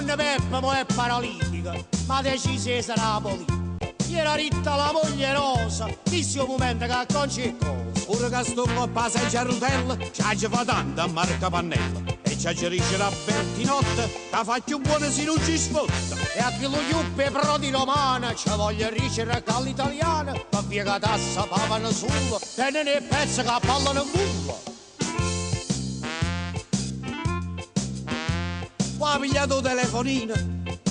nonna Peppa poi è paralitica, ma decise sarà la politica. Era ritta la moglie rosa, disse un momento che acconci cosa. Pure che sto coppa seggia a rotella, ci fa tanta a Marca Pannella. E ci aggerisce la Bertinotte, che faccio un buono se non ci sfotta. E a chi lo iuppe però di romana, ci voglio ricere all'italiana, ma via che tassa pavano sulla, e non è pezzo che pallano in culo. Poi ha pigliato il telefonino,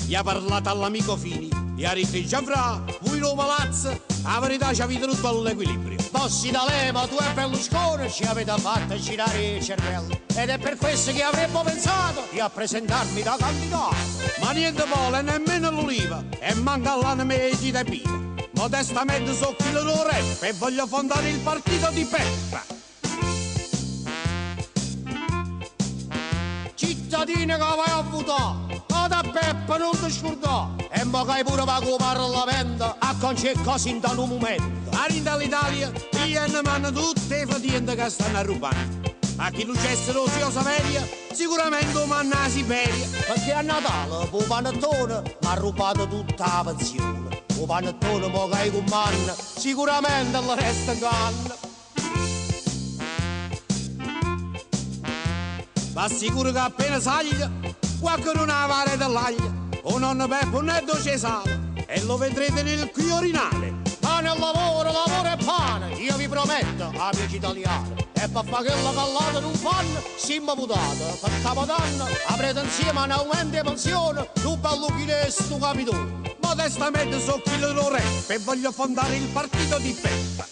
gli ha parlato all'amico Fini, gli ha detto Gianfra, voi lo palazzo, la verità ci avete tutto all'equilibrio. Bossi da leva, tu e Berlusconi ci avete fatto girare il cervello. Ed è per questo che avremmo pensato di presentarmi da candidato. Ma niente vuole, nemmeno l'oliva, e manca l'anime e di Biva. Modestamente so chi lo rap e voglio fondare il partito di Peppa. Cittadini che vai a votare, o da Peppa non ti scordare. E mo che hai pure va a Parlamento, a conc'è cose in un momento. Arinda l'Italia, io ne mano tutte le fatiente che stanno a rubare. A chi non c'è roziosa media, sicuramente manna a Siberia. Perché a Natale, il panettone, mi ha rubato tutta la pensione. Il panettone mo che hai con manna, sicuramente le resta in canna. Va sicuro che appena saglia, qualcuno non ha vale dell'aglia. O nonno Peppo non è dolce sale, e lo vedrete nel qui orinale. Pane e lavoro, lavoro e pane, io vi prometto, amici italiani. E per fare quello che all'altro non fanno, siamo votati. Per Capodanno avrete insieme un aumento di pensione, tu bello chinese, tu capitone. Modestamente so chi lo rap e voglio fondare il partito di Peppa.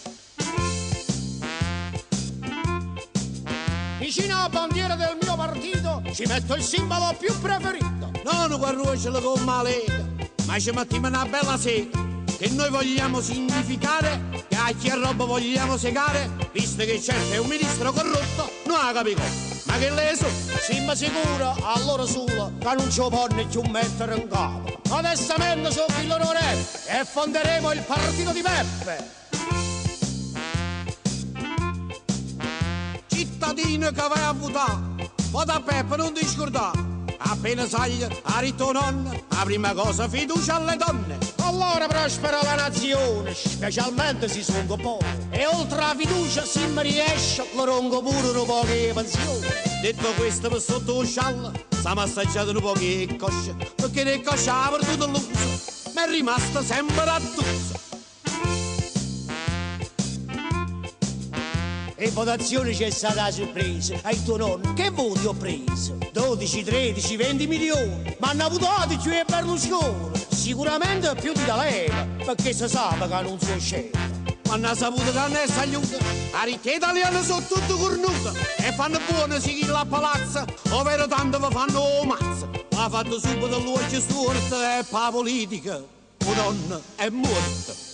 Vicino alla bandiera del mio partito ci metto il simbolo più preferito. Non guarrucelo con malega, ma ci mettiamo una bella sega. Che noi vogliamo significare, che a chi è roba vogliamo segare, visto che certo è un ministro corrotto, non ha capito. Ma che lei so? Siamo sicuro, allora solo, che non ci può più mettere in capo. Modestamente so chi loro è e fonderemo il partito di Peppe. Cittadino che vai a votare, vota Peppa, non ti scordare. Appena sai, ha detto nonna, la prima cosa fiducia alle donne. Allora prospera la nazione, specialmente si sono poi. E oltre la fiducia, se mi riesce, lo rongo pure un po' di pensione. Detto questo, per sotto lo scialla, siamo assaggiati un po' di coscia, perché le cosce ha perduto l'uso, ma è rimasta sempre a tuzzo. E in votazione c'è stata la sorpresa. Ai tuo nonno, che voti ho preso? 12, 13, 20 milioni. Ma hanno votato più di Berlusconi. Sicuramente più di D'Alema, perché si sa che non sono scelto. Ma hanno saputo che non è aiuto. A ricche italiane sono tutte cornute e fanno buone sigille a palazzo, ovvero tanto vi fanno mazza. Ha fatto subito l'uocio storto e per la politica. Un nonno è morto.